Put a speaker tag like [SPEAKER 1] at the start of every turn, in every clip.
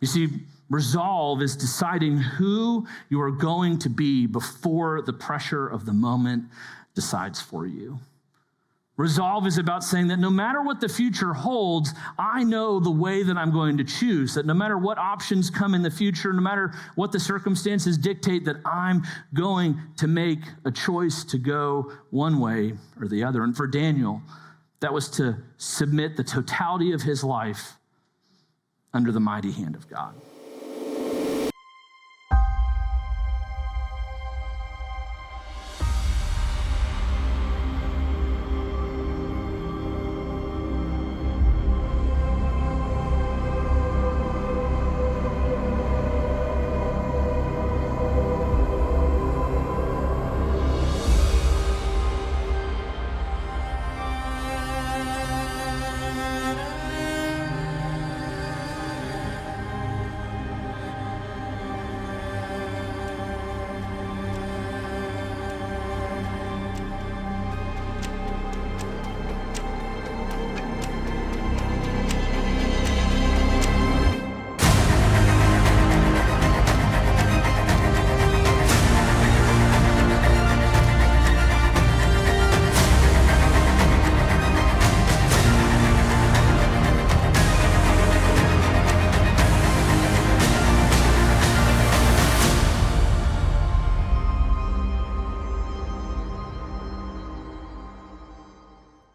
[SPEAKER 1] You see, resolve is deciding who you are going to be before the pressure of the moment decides for you. Resolve is about saying that no matter what the future holds, I know the way that I'm going to choose, that no matter what options come in the future, no matter what the circumstances dictate, that I'm going to make a choice to go one way or the other. And for Daniel, that was to submit the totality of his life under the mighty hand of God.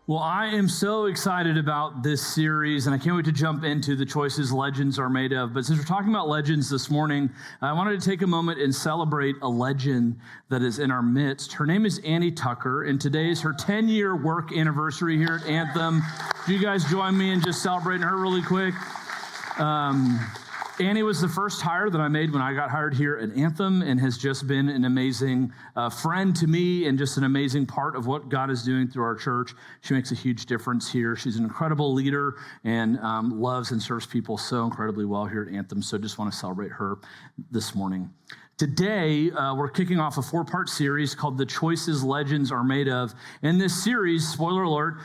[SPEAKER 1] Well, I am so excited about this series, and I can't wait to jump into the choices legends are made of. But since we're talking about legends this morning, I wanted to take a moment and celebrate a legend that is in our midst. Her name is Annie Tucker, and today is her 10-year work anniversary here at Anthem. Do you guys join me in just celebrating her really quick? Annie was the first hire that I made when I got hired here at Anthem and has just been an amazing friend to me and just an amazing part of what God is doing through our church. She makes a huge difference here. She's an incredible leader and loves and serves people so incredibly well here at Anthem. So just want to celebrate her this morning. Today, we're kicking off a 4-part series called The Choices Legends Are Made Of. And this series, spoiler alert,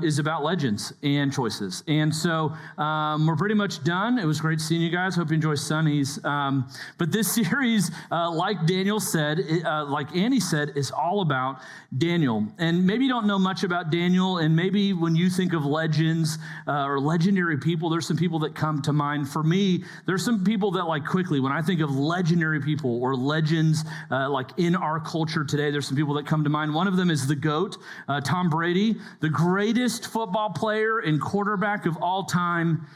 [SPEAKER 1] is about legends and choices. And so we're pretty much done. It was great seeing you guys. Hope you enjoy Sunny's. But this series, like Daniel said, like Annie said, is all about Daniel. And maybe you don't know much about Daniel, and maybe when you think of legends or legendary people, there's some people that come to mind. For me, there's some people that like quickly, when I think of legendary people or legends like in our culture today, there's some people that come to mind. One of them is the GOAT, Tom Brady, the greatest football player and quarterback of all time.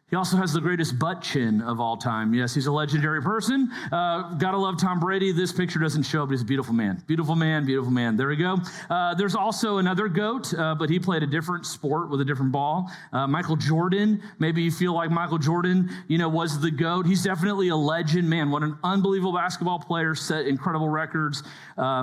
[SPEAKER 1] He also has the greatest butt chin of all time. Yes, he's a legendary person. Gotta love Tom Brady. This picture doesn't show, but he's a beautiful man. Beautiful man, beautiful man. There we go. There's also another GOAT, but he played a different sport with a different ball. Michael Jordan. Maybe you feel like Michael Jordan, was the GOAT. He's definitely a legend. Man, what an unbelievable basketball player. Set incredible records.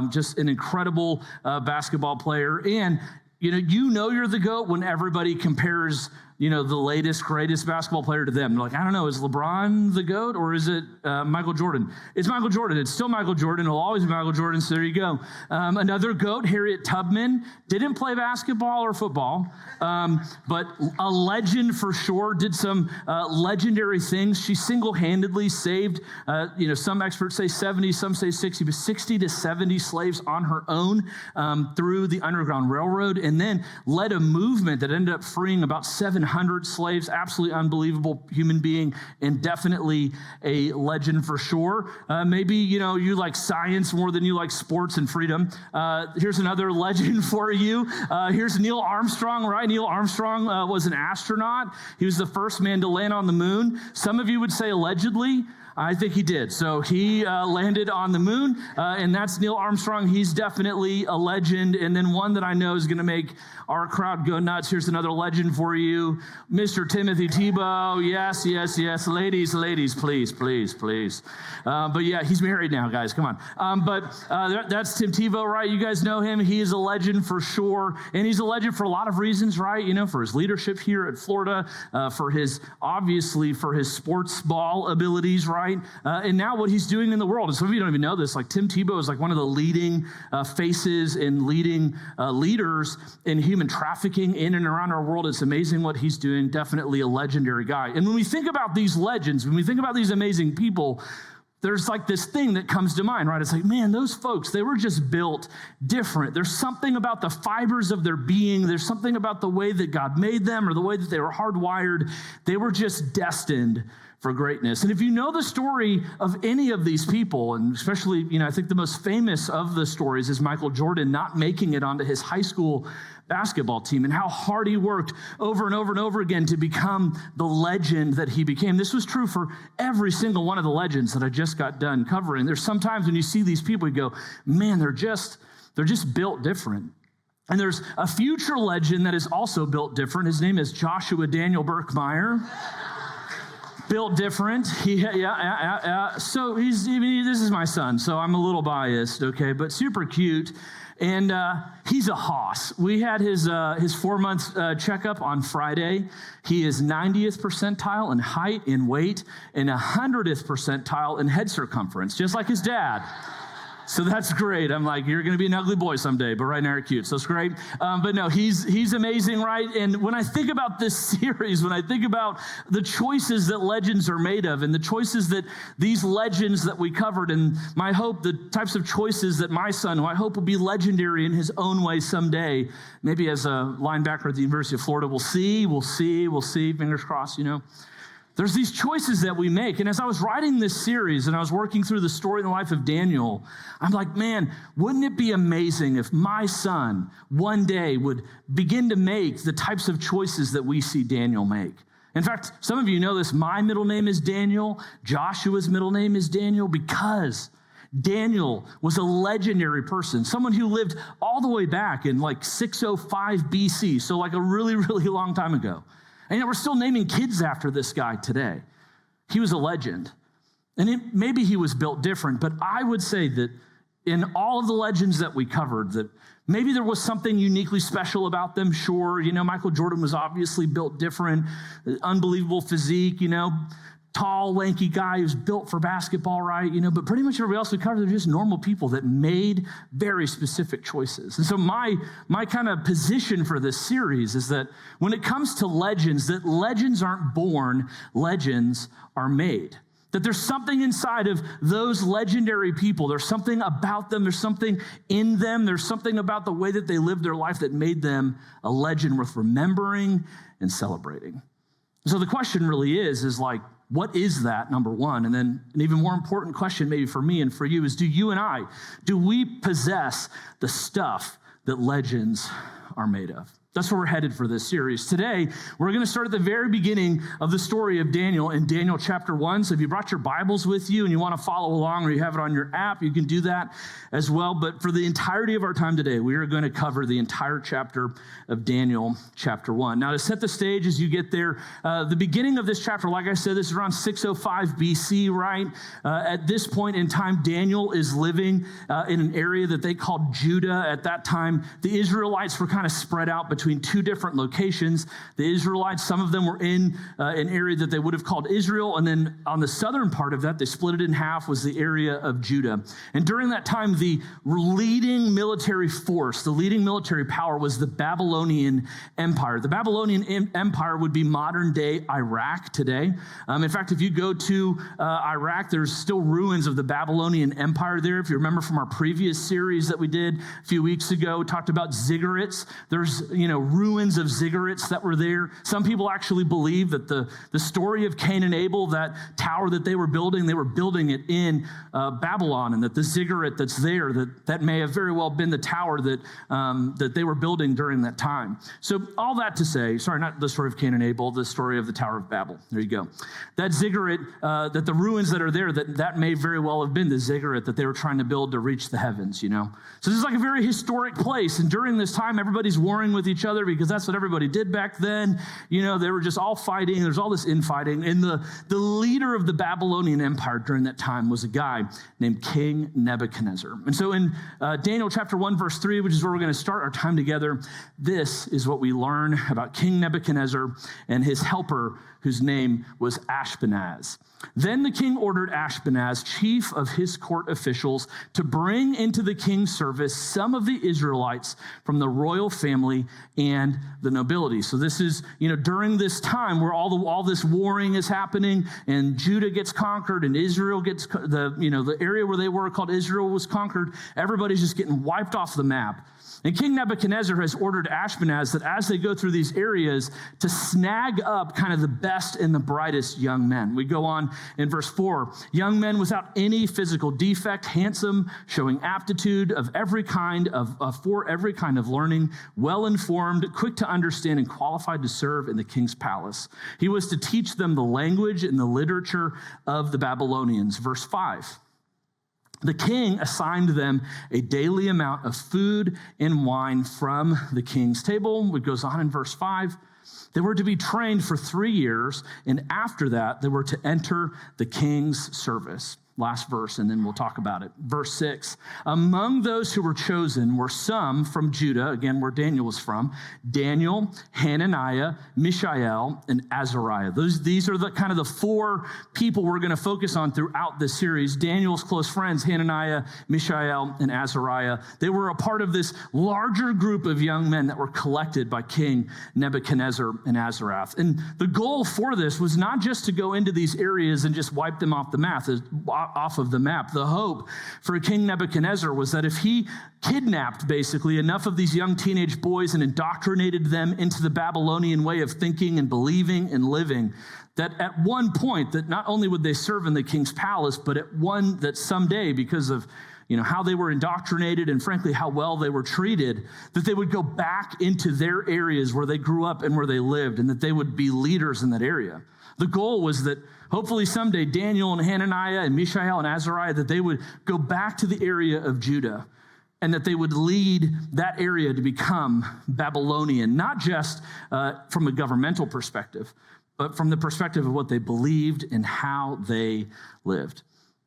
[SPEAKER 1] Just an incredible basketball player. And you're the GOAT when everybody compares the latest, greatest basketball player to them. They're like, I don't know, is LeBron the GOAT or is it Michael Jordan? It's Michael Jordan. It's still Michael Jordan. It'll always be Michael Jordan, so there you go. Another GOAT, Harriet Tubman, didn't play basketball or football, but a legend for sure, did some legendary things. She single-handedly saved, some experts say 70, some say 60, but 60 to 70 slaves on her own through the Underground Railroad, and then led a movement that ended up freeing about 700 slaves. Absolutely unbelievable human being, and definitely a legend for sure. Maybe, you like science more than you like sports and freedom. Here's another legend for you. Here's Neil Armstrong, right? Neil Armstrong was an astronaut. He was the first man to land on the moon. Some of you would say allegedly. I think he did. So he landed on the moon, and that's Neil Armstrong. He's definitely a legend. And then one that I know is going to make our crowd go nuts. Here's another legend for you. Mr. Timothy Tebow. Yes, yes, yes. Ladies, please, please, please. But yeah, he's married now, guys. Come on. That's Tim Tebow, right? You guys know him. He is a legend for sure. And he's a legend for a lot of reasons, right? For his leadership here at Florida, for his sports ball abilities, right? And now what he's doing in the world. And some of you don't even know this. Like Tim Tebow is like one of the leading faces and leading leaders in human trafficking in and around our world. It's amazing what he's doing, definitely a legendary guy. And when we think about these legends, when we think about these amazing people, there's like this thing that comes to mind, right? It's like, man, those folks, they were just built different. There's something about the fibers of their being. There's something about the way that God made them or the way that they were hardwired. They were just destined for greatness. And if you know the story of any of these people, and especially, I think the most famous of the stories is Michael Jordan not making it onto his high school basketball team and how hard he worked over and over and over again to become the legend that he became. This was true for every single one of the legends that I just got done covering. There's sometimes when you see these people, you go, man, they're just built different. And there's a future legend that is also built different. His name is Joshua Daniel Birkmire. Built different. So this is my son, so I'm a little biased, okay, but super cute. And he's a hoss. We had his 4-month checkup on Friday. He is 90th percentile in height, in weight, and 100th percentile in head circumference, just like his dad. So that's great. I'm like, you're going to be an ugly boy someday, but right now you're cute. So it's great. But no, he's amazing, right? And when I think about this series, when I think about the choices that legends are made of and the choices that these legends that we covered, and my hope, the types of choices that my son, who I hope will be legendary in his own way someday, maybe as a linebacker at the University of Florida, we'll see, fingers crossed, There's these choices that we make. And as I was writing this series and I was working through the story in the life of Daniel, I'm like, man, wouldn't it be amazing if my son one day would begin to make the types of choices that we see Daniel make? In fact, some of you know this. My middle name is Daniel. Joshua's middle name is Daniel because Daniel was a legendary person, someone who lived all the way back in like 605 BC, so like a really, really long time ago. And yet we're still naming kids after this guy today. He was a legend. And maybe he was built different, but I would say that in all of the legends that we covered, that maybe there was something uniquely special about them, sure. Michael Jordan was obviously built different, unbelievable physique, tall, lanky guy who's built for basketball, right? But pretty much everybody else we covered, they're just normal people that made very specific choices. And so my kind of position for this series is that when it comes to legends, that legends aren't born, legends are made. That there's something inside of those legendary people. There's something about them. There's something in them. There's something about the way that they lived their life that made them a legend worth remembering and celebrating. So the question really is like, what is that, number one? And then an even more important question maybe for me and for you is, do we possess the stuff that legends are made of? That's where we're headed for this series. Today, we're going to start at the very beginning of the story of Daniel in Daniel chapter 1. So if you brought your Bibles with you and you want to follow along or you have it on your app, you can do that as well. But for the entirety of our time today, we are going to cover the entire chapter of Daniel chapter 1. Now, to set the stage as you get there, the beginning of this chapter, like I said, this is around 605 BC, right? At this point in time, Daniel is living in an area that they called Judah. At that time, the Israelites were kind of spread out between two different locations. The Israelites, some of them were in an area that they would have called Israel, and then on the southern part of that, they split it in half, was the area of Judah. And during that time, the leading military force, the leading military power was the Babylonian Empire. The Babylonian Empire would be modern-day Iraq today. In fact, if you go to Iraq, there's still ruins of the Babylonian Empire there. If you remember from our previous series that we did a few weeks ago, we talked about ziggurats. There's, ruins of ziggurats that were there. Some people actually believe that the story of Cain and Abel, that tower that they were building it in Babylon, and that the ziggurat that's there, that may have very well been the tower that they were building during that time. So all that to say, sorry, not the story of Cain and Abel, the story of the Tower of Babel. There you go. That ziggurat, that the ruins that are there, that may very well have been the ziggurat that they were trying to build to reach the heavens, So this is like a very historic place, and during this time, everybody's warring with each other because that's what everybody did back then. They were just all fighting. There's all this infighting. And the leader of the Babylonian Empire during that time was a guy named King Nebuchadnezzar. And so in Daniel chapter 1, verse 3, which is where we're going to start our time together, this is what we learn about King Nebuchadnezzar and his helper, whose name was Ashpenaz. Then the king ordered Ashpenaz, chief of his court officials, to bring into the king's service some of the Israelites from the royal family and the nobility. So this is, during this time where all this warring is happening, and Judah gets conquered, and Israel gets the area where they were called Israel was conquered. Everybody's just getting wiped off the map. And King Nebuchadnezzar has ordered Ashpenaz that as they go through these areas to snag up kind of the best and the brightest young men. We go on in verse 4, young men without any physical defect, handsome, showing aptitude of every kind for every kind of learning, well-informed, quick to understand, and qualified to serve in the king's palace. He was to teach them the language and the literature of the Babylonians. Verse 5. The king assigned them a daily amount of food and wine from the king's table. It goes on in verse 5. They were to be trained for 3 years, and after that, they were to enter the king's service. Last verse, and then we'll talk about it. Verse 6, among those who were chosen were some from Judah, again, where Daniel was from, Daniel, Hananiah, Mishael, and Azariah. These are the kind of the 4 people we're going to focus on throughout this series. Daniel's close friends, Hananiah, Mishael, and Azariah. They were a part of this larger group of young men that were collected by King Nebuchadnezzar and Azarath. And the goal for this was not just to go into these areas and just wipe them off the map. The hope for King Nebuchadnezzar was that if he kidnapped basically enough of these young teenage boys and indoctrinated them into the Babylonian way of thinking and believing and living, that at one point that not only would they serve in the king's palace, but that someday, because of how they were indoctrinated and frankly how well they were treated, that they would go back into their areas where they grew up and where they lived, and that they would be leaders in that area. The goal was that hopefully someday Daniel and Hananiah and Mishael and Azariah, that they would go back to the area of Judah and that they would lead that area to become Babylonian, not just from a governmental perspective, but from the perspective of what they believed and how they lived.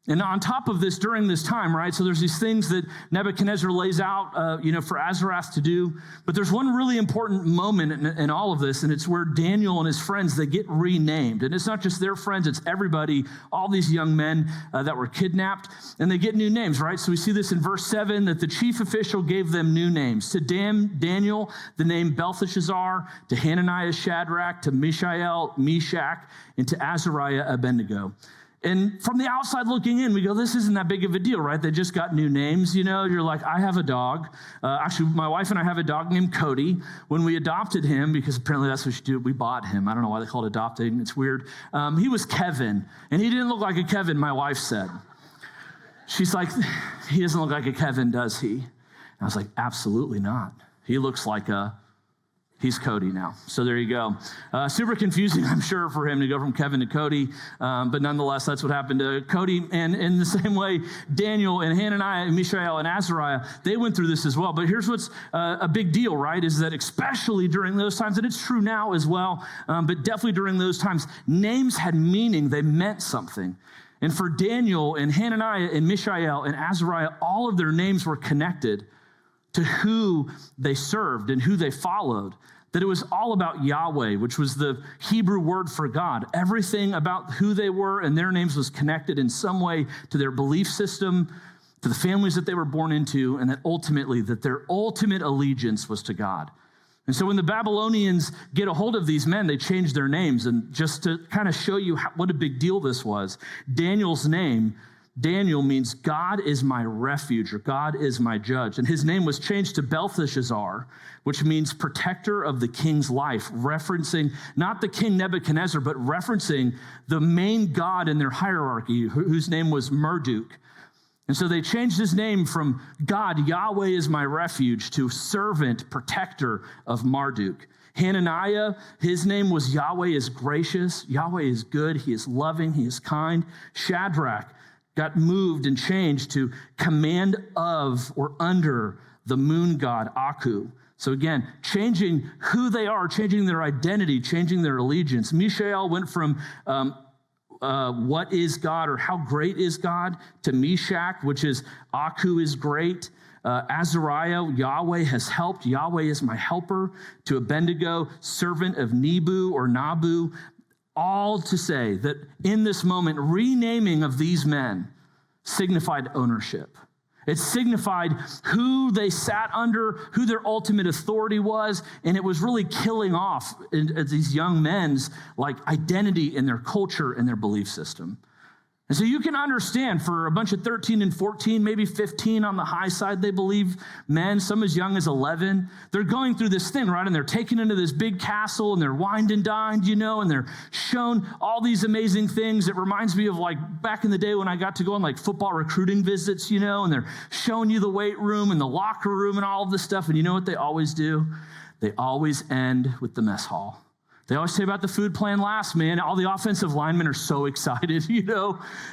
[SPEAKER 1] And on top of this, during this time, right, so there's these things that Nebuchadnezzar lays out, for Azarath to do. But there's one really important moment in all of this, and it's where Daniel and his friends, they get renamed. And it's not just their friends, it's everybody, all these young men that were kidnapped, and they get new names, right? So we see this in verse 7, that the chief official gave them new names. To Daniel, the name Belteshazzar, to Hananiah, Shadrach, to Mishael, Meshach, and to Azariah, Abednego. And from the outside looking in, we go, this isn't that big of a deal, right? They just got new names. You're like, I have a dog. Actually, my wife and I have a dog named Cody. When we adopted him, because apparently that's what you do, we bought him. I don't know why they call it adopting. It's weird. He was Kevin, and he didn't look like a Kevin, my wife said. She's like, he doesn't look like a Kevin, does he? And I was like, absolutely not. He looks like he's Cody now. So there you go. Super confusing, I'm sure, for him to go from Kevin to Cody. But nonetheless, that's what happened to Cody. And in the same way, Daniel and Hananiah and Mishael and Azariah, they went through this as well. But here's what's a big deal, right, is that especially during those times, and it's true now as well, but definitely during those times, names had meaning. They meant something. And for Daniel and Hananiah and Mishael and Azariah, all of their names were connected to who they served and who they followed, that it was all about Yahweh, which was the Hebrew word for God. Everything about who they were and their names was connected in some way to their belief system, to the families that they were born into, and that ultimately, that their ultimate allegiance was to God. And so when the Babylonians get a hold of these men, they change their names. And just to kind of show you what a big deal this was, Daniel's name, Daniel means God is my refuge, or God is my judge. And his name was changed to Belteshazzar, which means protector of the king's life, referencing not the king Nebuchadnezzar, but referencing the main god in their hierarchy, whose name was Marduk. And so they changed his name from God, Yahweh is my refuge, to servant, protector of Marduk. Hananiah, his name was Yahweh is gracious, Yahweh is good, he is loving, he is kind. Shadrach got moved and changed to command of or under the moon god Aku. So again, changing who they are, changing their identity, changing their allegiance. Mishael went from what is God, or how great is God, to Meshach, which is Aku is great. Azariah, Yahweh has helped, Yahweh is my helper. To Abednego, servant of Nebu or Nabu, All to say that in this moment, renaming of these men signified ownership. It signified who they sat under, who their ultimate authority was, and it was really killing off these young men's identity in their culture and their belief system. And so you can understand for a bunch of 13 and 14, maybe 15 on the high side, they believe men, some as young as 11, they're going through this thing, right? And they're taken into this big castle and they're wined and dined, and they're shown all these amazing things. It reminds me of back in the day when I got to go on football recruiting visits, and they're showing you the weight room and the locker room and all of this stuff. And you know what they always do? They always end with the mess hall. They always say about the food plan last, man. All the offensive linemen are so excited,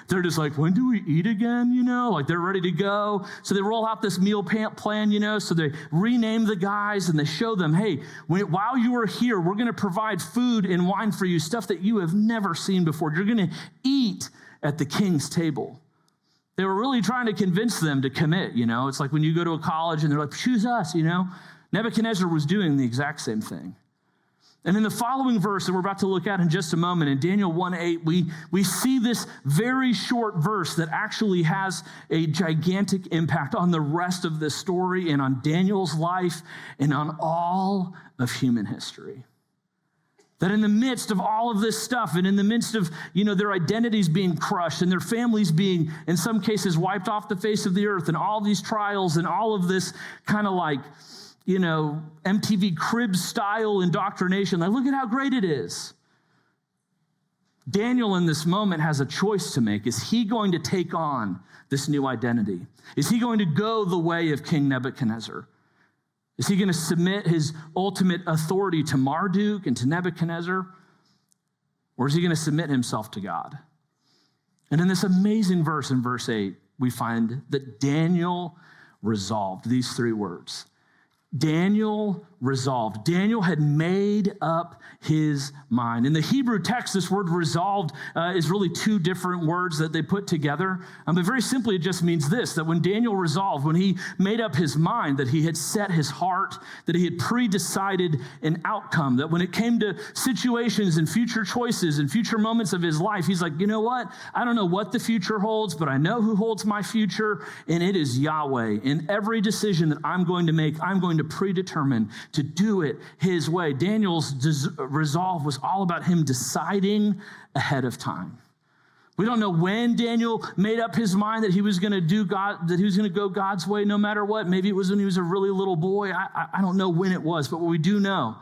[SPEAKER 1] They're just like, when do we eat again, They're ready to go. So they roll out this meal plan, So they rename the guys and they show them, hey, while you are here, we're going to provide food and wine for you, stuff that you have never seen before. You're going to eat at the king's table. They were really trying to convince them to commit, It's like when you go to a college and they're like, choose us, Nebuchadnezzar was doing the exact same thing. And in the following verse that we're about to look at in just a moment, in Daniel 1:8, we see this very short verse that actually has a gigantic impact on the rest of this story and on Daniel's life and on all of human history. That in the midst of all of this stuff and in the midst of, their identities being crushed and their families being, in some cases, wiped off the face of the earth and all these trials and all of this kind of MTV Cribs style indoctrination. Look at how great it is. Daniel in this moment has a choice to make. Is he going to take on this new identity? Is he going to go the way of King Nebuchadnezzar? Is he going to submit his ultimate authority to Marduk and to Nebuchadnezzar? Or is he going to submit himself to God? And in this amazing verse, in verse 8, we find that Daniel resolved these three words. Daniel resolved. Daniel had made up his mind. In the Hebrew text, this word resolved is really two different words that they put together. But very simply, it just means this, that when Daniel resolved, when he made up his mind, that he had set his heart, that he had pre-decided an outcome, that when it came to situations and future choices and future moments of his life, he's like, you know what? I don't know what the future holds, but I know who holds my future, and it is Yahweh. In every decision that I'm going to make, I'm going to predetermine to do it his way. Daniel's resolve was all about him deciding ahead of time. We don't know when Daniel made up his mind that he was going to do God, that he was going to go God's way no matter what. Maybe it was when he was a really little boy. I don't know when it was, but what we do know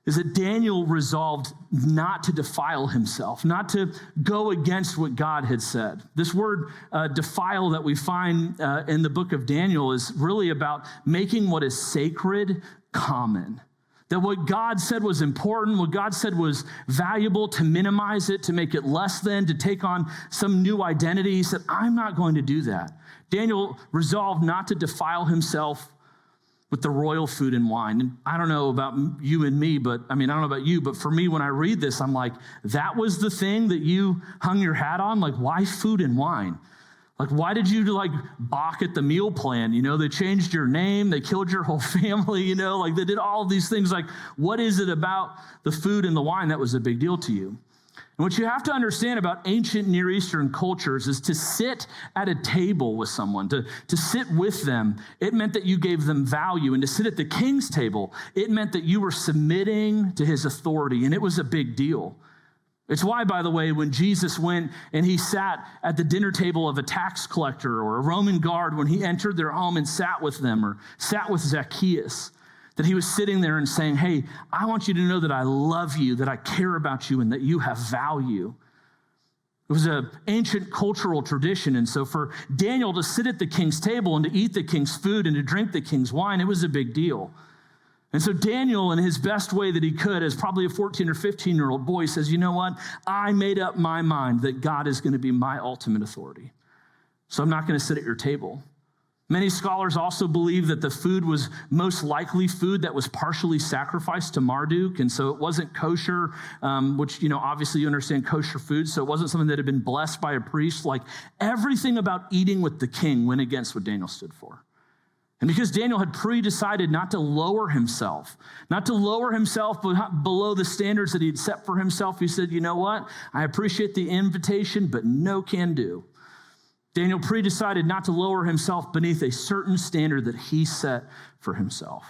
[SPEAKER 1] is that Daniel resolved not to defile himself, not to go against what God had said. This word defile that we find in the book of Daniel is really about making what is sacred common. That what God said was important, what God said was valuable, to minimize it, to make it less than, to take on some new identity. He said, I'm not going to do that. Daniel resolved not to defile himself with the royal food and wine. And I don't know about you and me, I don't know about you, but for me, when I read this, I'm like, that was the thing that you hung your hat on? Why food and wine? Why did you balk at the meal plan? They changed your name, they killed your whole family, they did all of these things. What is it about the food and the wine that was a big deal to you? And what you have to understand about ancient Near Eastern cultures is to sit at a table with someone, to sit with them, it meant that you gave them value. And to sit at the king's table, it meant that you were submitting to his authority, and it was a big deal. It's why, by the way, when Jesus went and he sat at the dinner table of a tax collector or a Roman guard, when he entered their home and sat with them or sat with Zacchaeus, that he was sitting there and saying, hey, I want you to know that I love you, that I care about you, and that you have value. It was an ancient cultural tradition. And so for Daniel to sit at the king's table and to eat the king's food and to drink the king's wine, it was a big deal. And so Daniel, in his best way that he could, as probably a 14 or 15-year-old boy, says, you know what? I made up my mind that God is going to be my ultimate authority. So I'm not going to sit at your table. Many scholars also believe that the food was most likely food that was partially sacrificed to Marduk, and so it wasn't kosher, which, obviously you understand kosher food, so it wasn't something that had been blessed by a priest. Everything about eating with the king went against what Daniel stood for. And because Daniel had pre-decided not to lower himself below the standards that he'd set for himself, he said, you know what? I appreciate the invitation, but no can do. Daniel pre-decided not to lower himself beneath a certain standard that he set for himself.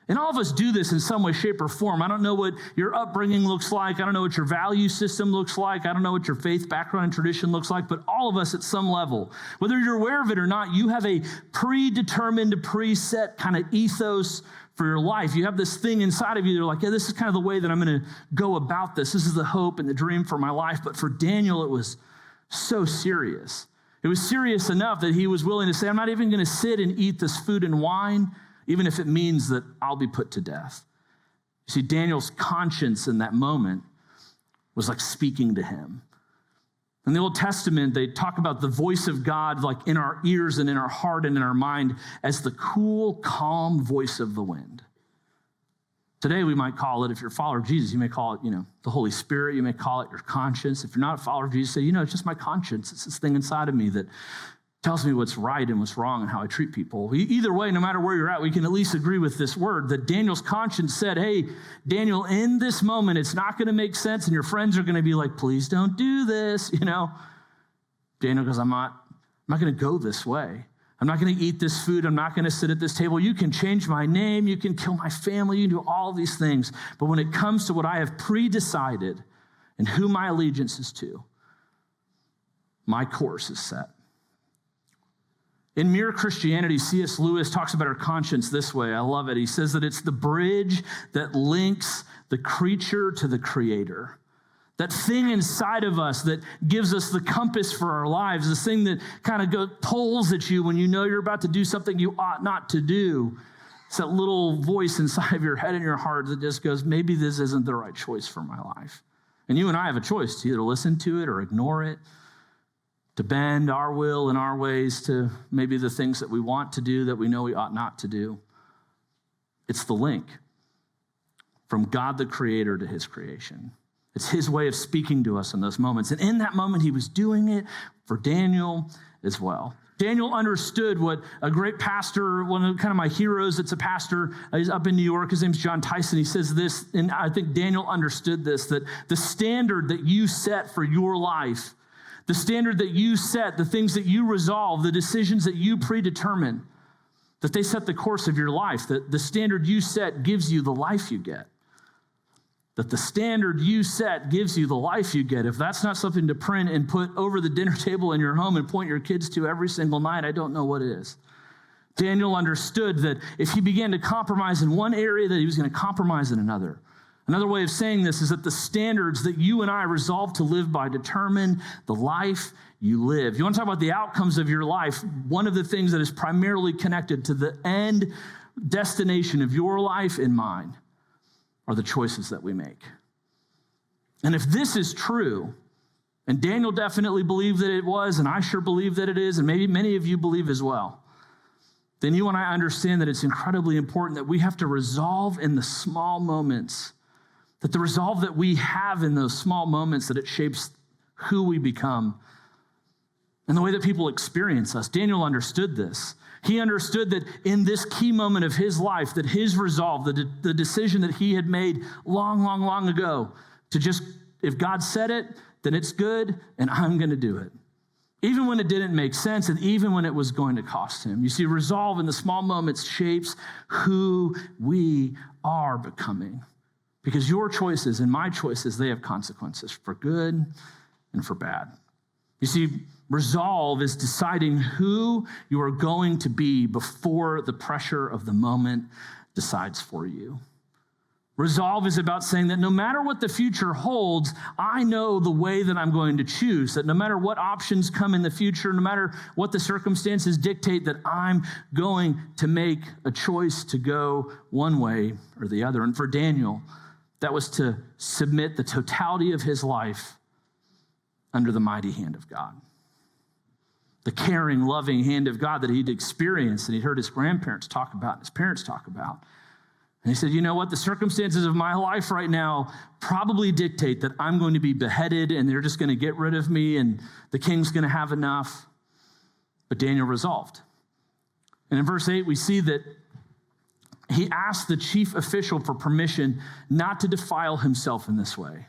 [SPEAKER 1] And all of us do this in some way, shape, or form. I don't know what your upbringing looks like. I don't know what your value system looks like. I don't know what your faith background and tradition looks like, but all of us at some level, whether you're aware of it or not, you have a predetermined, preset kind of ethos for your life. You have this thing inside of you. You're like, yeah, this is kind of the way that I'm going to go about this. This is the hope and the dream for my life. But for Daniel, it was so serious. It was serious enough that he was willing to say, I'm not even going to sit and eat this food and wine, even if it means that I'll be put to death. You see, Daniel's conscience in that moment was like speaking to him. In the Old Testament, they talk about the voice of God like in our ears and in our heart and in our mind as the cool, calm voice of the wind. Today, we might call it, if you're a follower of Jesus, you may call it, the Holy Spirit. You may call it your conscience. If you're not a follower of Jesus, say, it's just my conscience. It's this thing inside of me that tells me what's right and what's wrong and how I treat people. Either way, no matter where you're at, we can at least agree with this word that Daniel's conscience said, hey, Daniel, in this moment, it's not going to make sense, and your friends are going to be like, please don't do this, Daniel goes, I'm not going to go this way. I'm not going to eat this food. I'm not going to sit at this table. You can change my name. You can kill my family. You can do all these things. But when it comes to what I have pre-decided and who my allegiance is to, my course is set. In Mere Christianity, C.S. Lewis talks about our conscience this way. I love it. He says that it's the bridge that links the creature to the creator. That thing inside of us that gives us the compass for our lives, this thing that kind of pulls at you when you know you're about to do something you ought not to do. It's that little voice inside of your head and your heart that just goes, maybe this isn't the right choice for my life. And you and I have a choice to either listen to it or ignore it, to bend our will and our ways to maybe the things that we want to do that we know we ought not to do. It's the link from God the Creator to his creation. It's his way of speaking to us in those moments. And in that moment, he was doing it for Daniel as well. Daniel understood what a great pastor, one of kind of my heroes that's a pastor, he's up in New York, his name's John Tyson. He says this, and I think Daniel understood this, that the standard that you set for your life, the standard that you set, the things that you resolve, the decisions that you predetermine, that they set the course of your life, that the standard you set gives you the life you get. That the standard you set gives you the life you get. If that's not something to print and put over the dinner table in your home and point your kids to every single night, I don't know what it is. Daniel understood that if he began to compromise in one area, that he was going to compromise in another. Another way of saying this is that the standards that you and I resolve to live by determine the life you live. You want to talk about the outcomes of your life? One of the things that is primarily connected to the end destination of your life and mine are the choices that we make. And if this is true, and Daniel definitely believed that it was, and I sure believe that it is, and maybe many of you believe as well, then you and I understand that it's incredibly important that we have to resolve in the small moments, that the resolve that we have in those small moments, that it shapes who we become and the way that people experience us. Daniel understood this. He understood that in this key moment of his life, that his resolve, the decision that he had made long ago, to just, if God said it, then it's good, and I'm going to do it. Even when it didn't make sense, and even when it was going to cost him. You see, resolve in the small moments shapes who we are becoming. Because your choices and my choices, they have consequences for good and for bad. You see, resolve is deciding who you are going to be before the pressure of the moment decides for you. Resolve is about saying that no matter what the future holds, I know the way that I'm going to choose, that no matter what options come in the future, no matter what the circumstances dictate, that I'm going to make a choice to go one way or the other. And for Daniel, that was to submit the totality of his life under the mighty hand of God. The caring, loving hand of God that he'd experienced and he'd heard his grandparents talk about, and his parents talk about. And he said, you know what? The circumstances of my life right now probably dictate that I'm going to be beheaded and they're just going to get rid of me and the king's going to have enough. But Daniel resolved. And in verse 8, we see that he asked the chief official for permission not to defile himself in this way.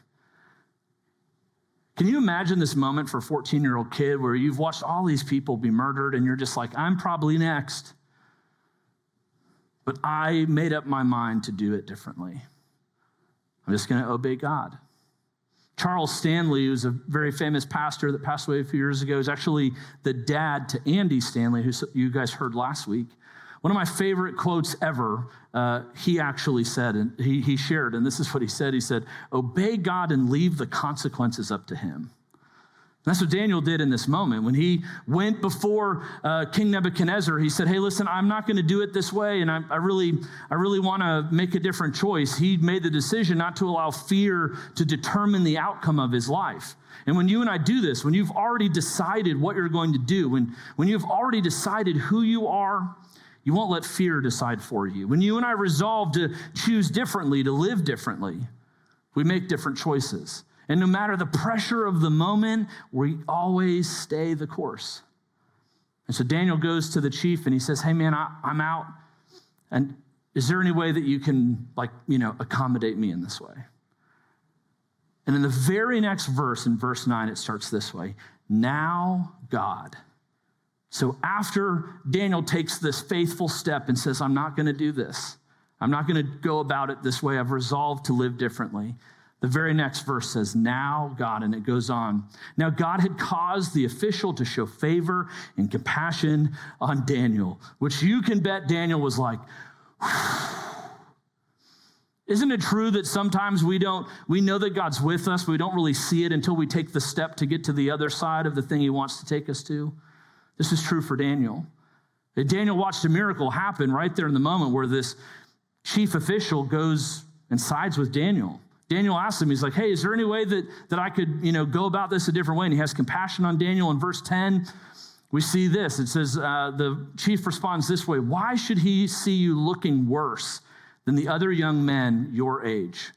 [SPEAKER 1] Can you imagine this moment for a 14-year-old kid where you've watched all these people be murdered and you're just like, I'm probably next. But I made up my mind to do it differently. I'm just going to obey God. Charles Stanley, who's a very famous pastor that passed away a few years ago, is actually the dad to Andy Stanley, who you guys heard last week. One of my favorite quotes ever, he actually said, and he shared, and this is what he said. He said, obey God and leave the consequences up to him. And that's what Daniel did in this moment. When he went before King Nebuchadnezzar, he said, hey, listen, I'm not going to do it this way, and I really want to make a different choice. He made the decision not to allow fear to determine the outcome of his life. And when you and I do this, when you've already decided what you're going to do, when you've already decided who you are, you won't let fear decide for you. When you and I resolve to choose differently, to live differently, we make different choices. And no matter the pressure of the moment, we always stay the course. And so Daniel goes to the chief and he says, hey man, I'm out. And is there any way that you can accommodate me in this way? And in the very next verse, in verse 9, it starts this way. Now God. So after Daniel takes this faithful step and says, I'm not going to do this. I'm not going to go about it this way. I've resolved to live differently. The very next verse says, now God, and it goes on. Now God had caused the official to show favor and compassion on Daniel, which you can bet Daniel was like, isn't it true that sometimes we know that God's with us, but we don't really see it until we take the step to get to the other side of the thing he wants to take us to? This is true for Daniel. Daniel watched a miracle happen right there in the moment where this chief official goes and sides with Daniel. Daniel asks him, he's like, hey, is there any way that I could, go about this a different way? And he has compassion on Daniel. In verse 10, we see this. It says, the chief responds this way, why should he see you looking worse than the other young men your age?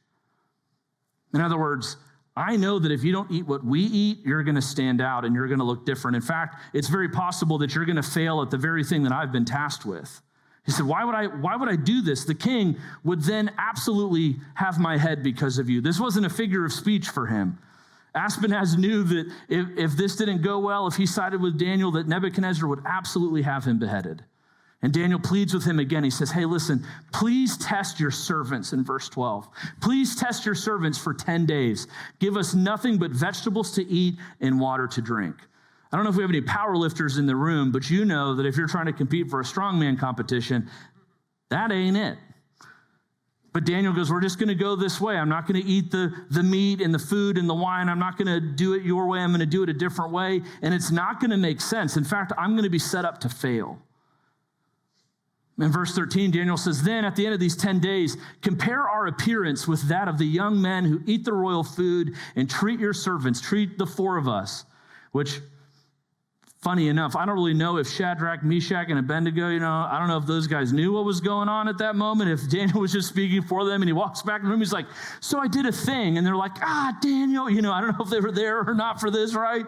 [SPEAKER 1] In other words, I know that if you don't eat what we eat, you're going to stand out and you're going to look different. In fact, it's very possible that you're going to fail at the very thing that I've been tasked with. He said, why would I do this? The king would then absolutely have my head because of you. This wasn't a figure of speech for him. Ashpenaz knew that if this didn't go well, if he sided with Daniel, that Nebuchadnezzar would absolutely have him beheaded. And Daniel pleads with him again. He says, hey, listen, please test your servants in verse 12. Please test your servants for 10 days. Give us nothing but vegetables to eat and water to drink. I don't know if we have any power lifters in the room, but you know that if you're trying to compete for a strongman competition, that ain't it. But Daniel goes, we're just going to go this way. I'm not going to eat the meat and the food and the wine. I'm not going to do it your way. I'm going to do it a different way. And it's not going to make sense. In fact, I'm going to be set up to fail. In verse 13, Daniel says, then at the end of these 10 days, compare our appearance with that of the young men who eat the royal food and treat your servants, treat the four of us, which, funny enough, I don't really know if Shadrach, Meshach, and Abednego, I don't know if those guys knew what was going on at that moment, if Daniel was just speaking for them, and he walks back in the room, he's like, so I did a thing, and they're like, Daniel, I don't know if they were there or not for this, right?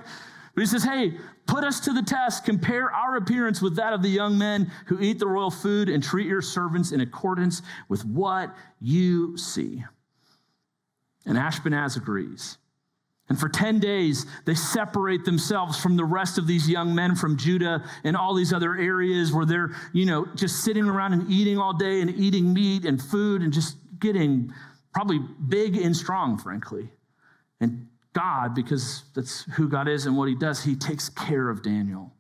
[SPEAKER 1] But he says, hey, put us to the test. Compare our appearance with that of the young men who eat the royal food and treat your servants in accordance with what you see. And Ashpenaz agrees. And for 10 days, they separate themselves from the rest of these young men from Judah and all these other areas where they're, just sitting around and eating all day and eating meat and food and just getting probably big and strong, frankly. And God, because that's who God is and what he does, he takes care of Daniel.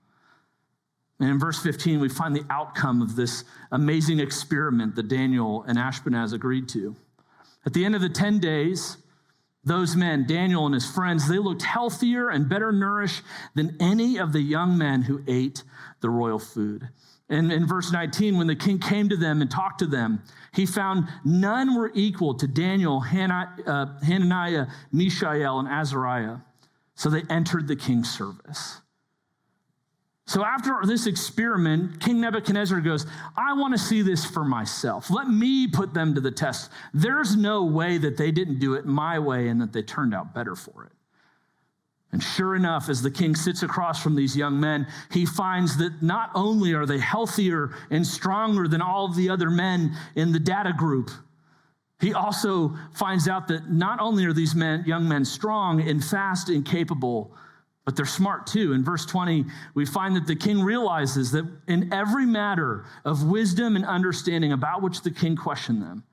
[SPEAKER 1] And in verse 15, we find the outcome of this amazing experiment that Daniel and Ashpenaz agreed to. At the end of the 10 days, those men, Daniel and his friends, they looked healthier and better nourished than any of the young men who ate the royal food. And in verse 19, when the king came to them and talked to them, he found none were equal to Daniel, Hananiah, Mishael, and Azariah. So they entered the king's service. So after this experiment, King Nebuchadnezzar goes, I want to see this for myself. Let me put them to the test. There's no way that they didn't do it my way and that they turned out better for it. And sure enough, as the king sits across from these young men, he finds that not only are they healthier and stronger than all of the other men in the data group, he also finds out that not only are these young men strong and fast and capable, but they're smart too. In verse 20, we find that the king realizes that in every matter of wisdom and understanding about which the king questioned them,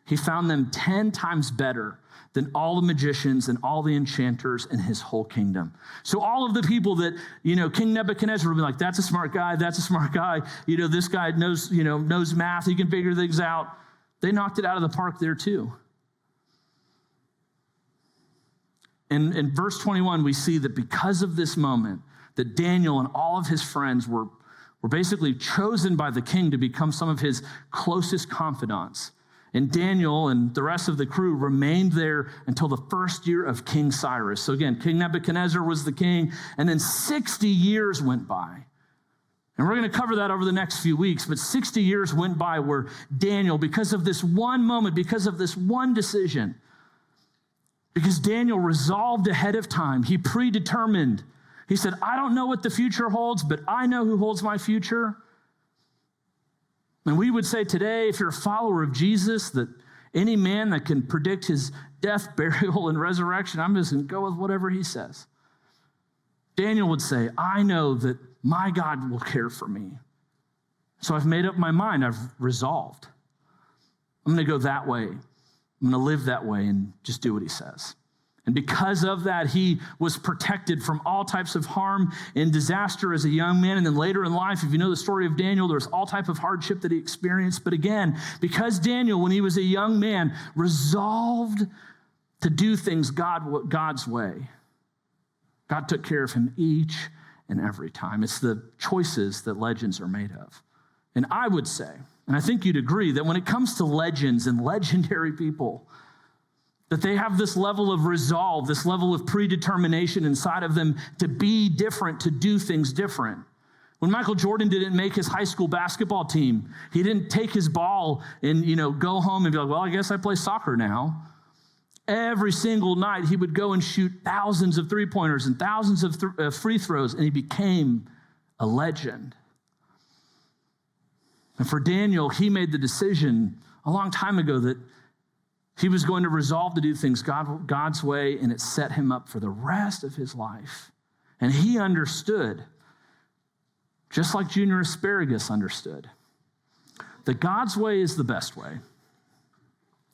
[SPEAKER 1] he found them 10 times better than all the magicians and all the enchanters in his whole kingdom. So all of the people that, King Nebuchadnezzar would be like, that's a smart guy, that's a smart guy. This guy knows math, he can figure things out. They knocked it out of the park there too. And in verse 21, we see that because of this moment, that Daniel and all of his friends were basically chosen by the king to become some of his closest confidants. And Daniel and the rest of the crew remained there until the first year of King Cyrus. So again, King Nebuchadnezzar was the king, and then 60 years went by. And we're going to cover that over the next few weeks, but 60 years went by where Daniel, because of this one moment, because of this one decision, because Daniel resolved ahead of time, he predetermined. He said, I don't know what the future holds, but I know who holds my future. And we would say today, if you're a follower of Jesus, that any man that can predict his death, burial, and resurrection, I'm just going to go with whatever he says. Daniel would say, I know that my God will care for me. So I've made up my mind. I've resolved. I'm going to go that way. I'm going to live that way and just do what he says. And because of that, he was protected from all types of harm and disaster as a young man. And then later in life, if you know the story of Daniel, there was all type of hardship that he experienced. But again, because Daniel, when he was a young man, resolved to do things God's way, God took care of him each and every time. It's the choices that legends are made of. And I would say, and I think you'd agree, that when it comes to legends and legendary people, that they have this level of resolve, this level of predetermination inside of them to be different, to do things different. When Michael Jordan didn't make his high school basketball team, he didn't take his ball and go home and be like, well, I guess I play soccer now. Every single night, he would go and shoot thousands of three-pointers and thousands of free throws, and he became a legend. And for Daniel, he made the decision a long time ago that he was going to resolve to do things God's way, and it set him up for the rest of his life. And he understood, just like Junior Asparagus understood, that God's way is the best way.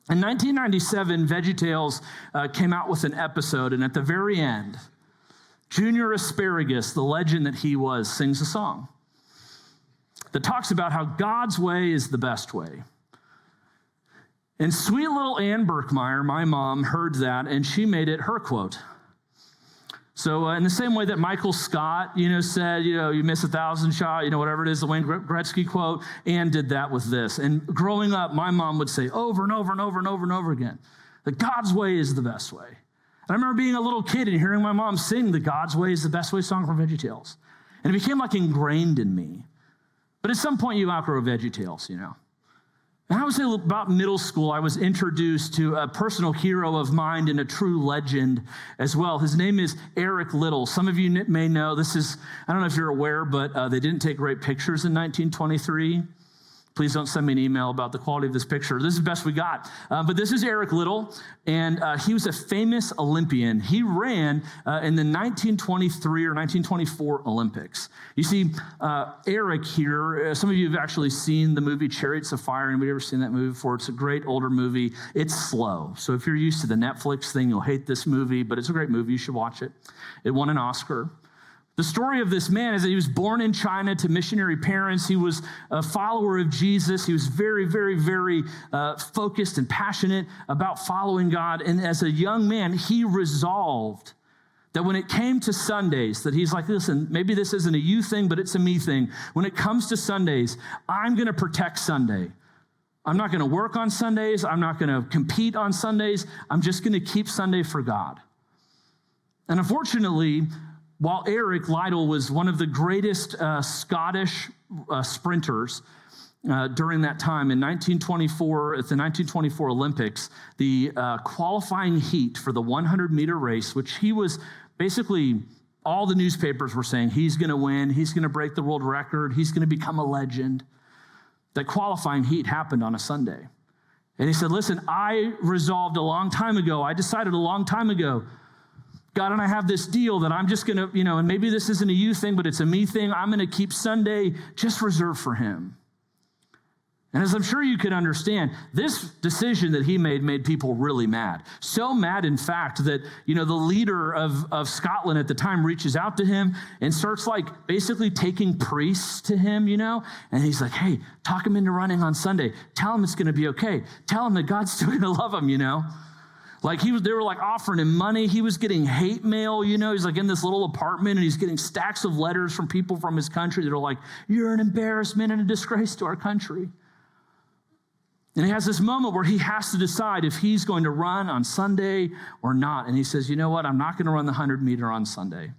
[SPEAKER 1] In 1997, VeggieTales came out with an episode, and at the very end, Junior Asparagus, the legend that he was, sings a song that talks about how God's way is the best way. And sweet little Ann Birkmire, my mom, heard that, and she made it her quote. So in the same way that Michael Scott, said, you miss 1,000 shot, whatever it is, the Wayne Gretzky quote, Ann did that with this. And growing up, my mom would say over and over and over and over and over again, that God's way is the best way. And I remember being a little kid and hearing my mom sing the God's way is the best way song from VeggieTales. And it became like ingrained in me. But at some point you outgrow VeggieTales, And I would say about middle school, I was introduced to a personal hero of mine and a true legend as well. His name is Eric Liddell. Some of you may know, I don't know if you're aware, but they didn't take great pictures in 1923. Please don't send me an email about the quality of this picture. This is the best we got. But this is Eric Liddell, and he was a famous Olympian. He ran in the 1923 or 1924 Olympics. You see, Eric here, some of you have actually seen the movie Chariots of Fire. Anybody ever seen that movie before? It's a great older movie. It's slow. So if you're used to the Netflix thing, you'll hate this movie, but it's a great movie. You should watch it. It won an Oscar. The story of this man is that he was born in China to missionary parents. He was a follower of Jesus. He was very, very, very focused and passionate about following God. And as a young man, he resolved that when it came to Sundays, that he's like, listen, maybe this isn't a you thing, but it's a me thing. When it comes to Sundays, I'm going to protect Sunday. I'm not going to work on Sundays. I'm not going to compete on Sundays. I'm just going to keep Sunday for God. And unfortunately, while Eric Liddell was one of the greatest Scottish sprinters during that time, in 1924, at the 1924 Olympics, the qualifying heat for the 100-meter race, which he was basically all the newspapers were saying he's going to win, he's going to break the world record, he's going to become a legend. That qualifying heat happened on a Sunday. And he said, listen, I resolved a long time ago, I decided a long time ago, God, and I have this deal that I'm just going to, and maybe this isn't a you thing, but it's a me thing. I'm going to keep Sunday just reserved for him. And as I'm sure you could understand, this decision that he made people really mad. So mad, in fact, that, the leader of Scotland at the time reaches out to him and starts basically taking priests to him, and he's like, hey, talk him into running on Sunday. Tell him it's going to be okay. Tell him that God's still going to love him, They were offering him money. He was getting hate mail, he's in this little apartment and he's getting stacks of letters from people from his country that are like, you're an embarrassment and a disgrace to our country. And he has this moment where he has to decide if he's going to run on Sunday or not. And he says, you know what? I'm not going to run the 100-meter on Sunday.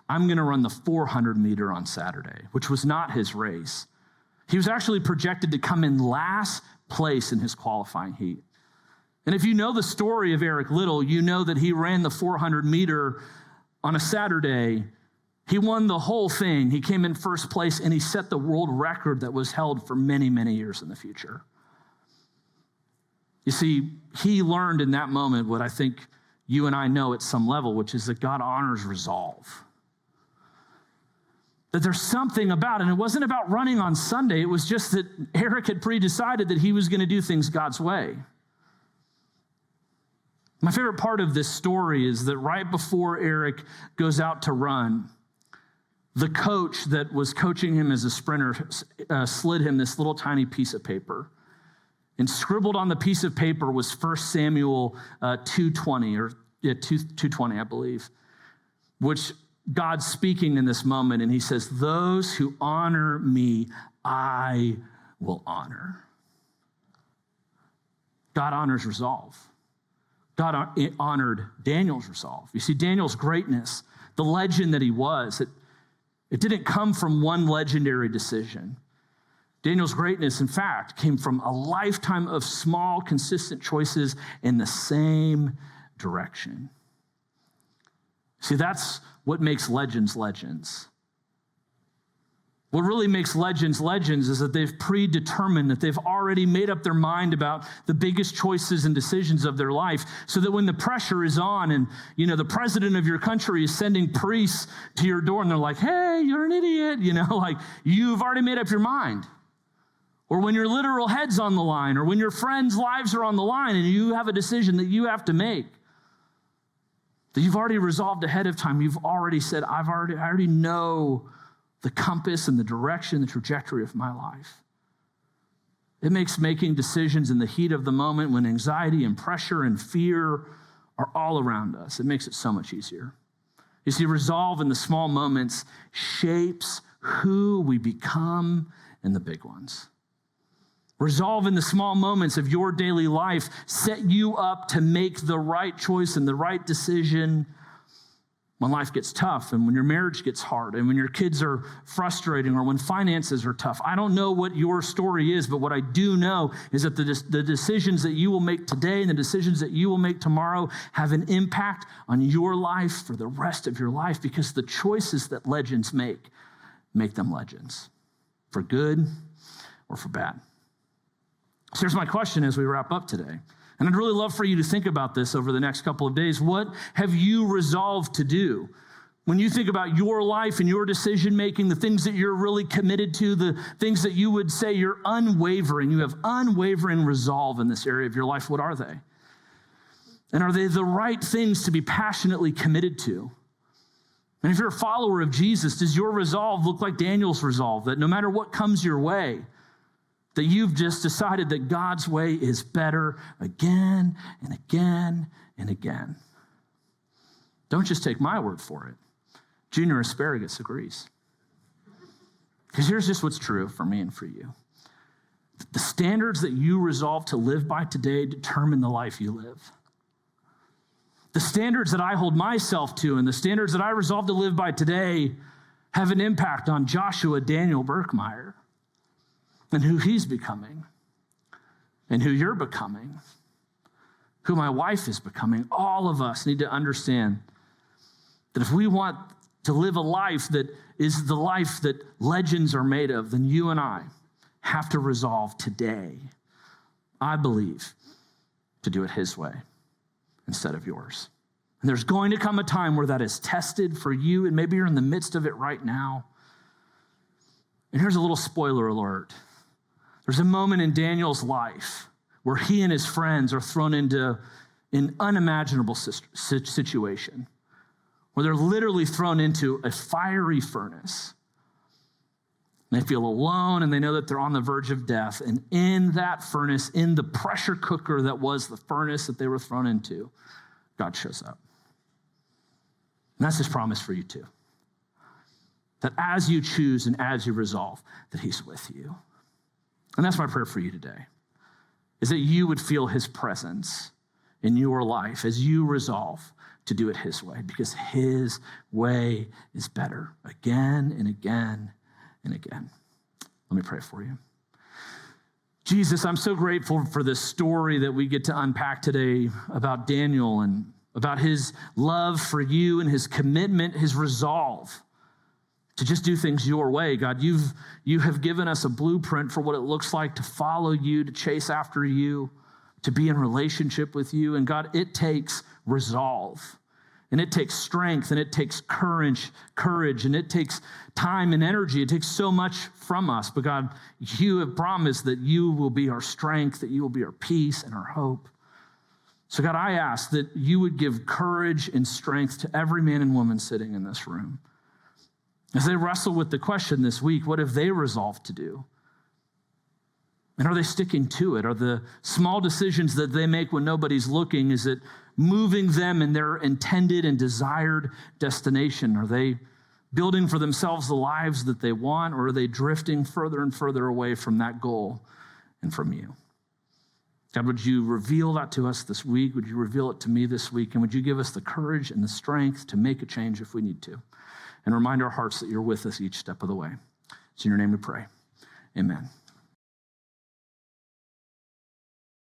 [SPEAKER 1] I'm going to run the 400-meter on Saturday, which was not his race. He was actually projected to come in last place in his qualifying heat. And if you know the story of Eric Liddell, you know that he ran the 400-meter on a Saturday. He won the whole thing. He came in first place, and he set the world record that was held for many, many years in the future. You see, he learned in that moment what I think you and I know at some level, which is that God honors resolve. That there's something about it. And it wasn't about running on Sunday. It was just that Eric had pre-decided that he was going to do things God's way. My favorite part of this story is that right before Eric goes out to run, the coach that was coaching him as a sprinter slid him this little tiny piece of paper. And scribbled on the piece of paper was 1 Samuel 2:20, or 2:20, I believe, which God's speaking in this moment, and he says, those who honor me, I will honor. God honors resolve. God honored Daniel's resolve. You see, Daniel's greatness, the legend that he was, it didn't come from one legendary decision. Daniel's greatness, in fact, came from a lifetime of small, consistent choices in the same direction. See, that's what makes legends legends. What really makes legends legends is that they've predetermined, that they've already made up their mind about the biggest choices and decisions of their life, so that when the pressure is on and, the president of your country is sending priests to your door and they're like, hey, you're an idiot, you've already made up your mind. Or when your literal head's on the line, or when your friends' lives are on the line and you have a decision that you have to make, that you've already resolved ahead of time. You've already said, I already know the compass and the direction, the trajectory of my life. It makes making decisions in the heat of the moment when anxiety and pressure and fear are all around us. It makes it so much easier. You see, resolve in the small moments shapes who we become in the big ones. Resolve in the small moments of your daily life set you up to make the right choice and the right decision when life gets tough and when your marriage gets hard and when your kids are frustrating or when finances are tough. I don't know what your story is, but what I do know is that the decisions that you will make today and the decisions that you will make tomorrow have an impact on your life for the rest of your life, because the choices that legends make them legends, for good or for bad. So here's my question as we wrap up today. And I'd really love for you to think about this over the next couple of days. What have you resolved to do? When you think about your life and your decision-making, the things that you're really committed to, the things that you would say you're unwavering, you have unwavering resolve in this area of your life, what are they? And are they the right things to be passionately committed to? And if you're a follower of Jesus, does your resolve look like Daniel's resolve, that no matter what comes your way, that you've just decided that God's way is better again and again and again? Don't just take my word for it. Junior Asparagus agrees. Because here's just what's true for me and for you. The standards that you resolve to live by today determine the life you live. The standards that I hold myself to and the standards that I resolve to live by today have an impact on Joshua Daniel Birkmire and who he's becoming and who you're becoming, who my wife is becoming. All of us need to understand That if we want to live a life that is the life that legends are made of, then you and I have to resolve today, I believe, to do it his way instead of yours. And there's going to come a time where that is tested for you, and maybe you're in the midst of it right now. And here's a little spoiler alert. There's a moment in Daniel's life where he and his friends are thrown into an unimaginable situation, where they're literally thrown into a fiery furnace. They feel alone, and they know that they're on the verge of death. And in that furnace, in the pressure cooker that was the furnace that they were thrown into, God shows up. And that's his promise for you too. That as you choose and as you resolve, that he's with you. And that's my prayer for you today, is that you would feel his presence in your life as you resolve to do it his way, because his way is better again and again and again. Let me pray for you. Jesus, I'm so grateful for this story that we get to unpack today about Daniel and about his love for you and his commitment, his resolve to just do things your way. God, you have given us a blueprint for what it looks like to follow you, to chase after you, to be in relationship with you. And God, it takes resolve, and it takes strength, and it takes courage, and it takes time and energy. It takes so much from us. But God, you have promised that you will be our strength, that you will be our peace and our hope. So God, I ask that you would give courage and strength to every man and woman sitting in this room as they wrestle with the question this week, what have they resolved to do? And are they sticking to it? Are the small decisions that they make when nobody's looking, is it moving them in their intended and desired destination? Are they building for themselves the lives that they want, or are they drifting further and further away from that goal and from you? God, would you reveal that to us this week? Would you reveal it to me this week? And would you give us the courage and the strength to make a change if we need to? And remind our hearts that you're with us each step of the way. It's in your name we pray. Amen.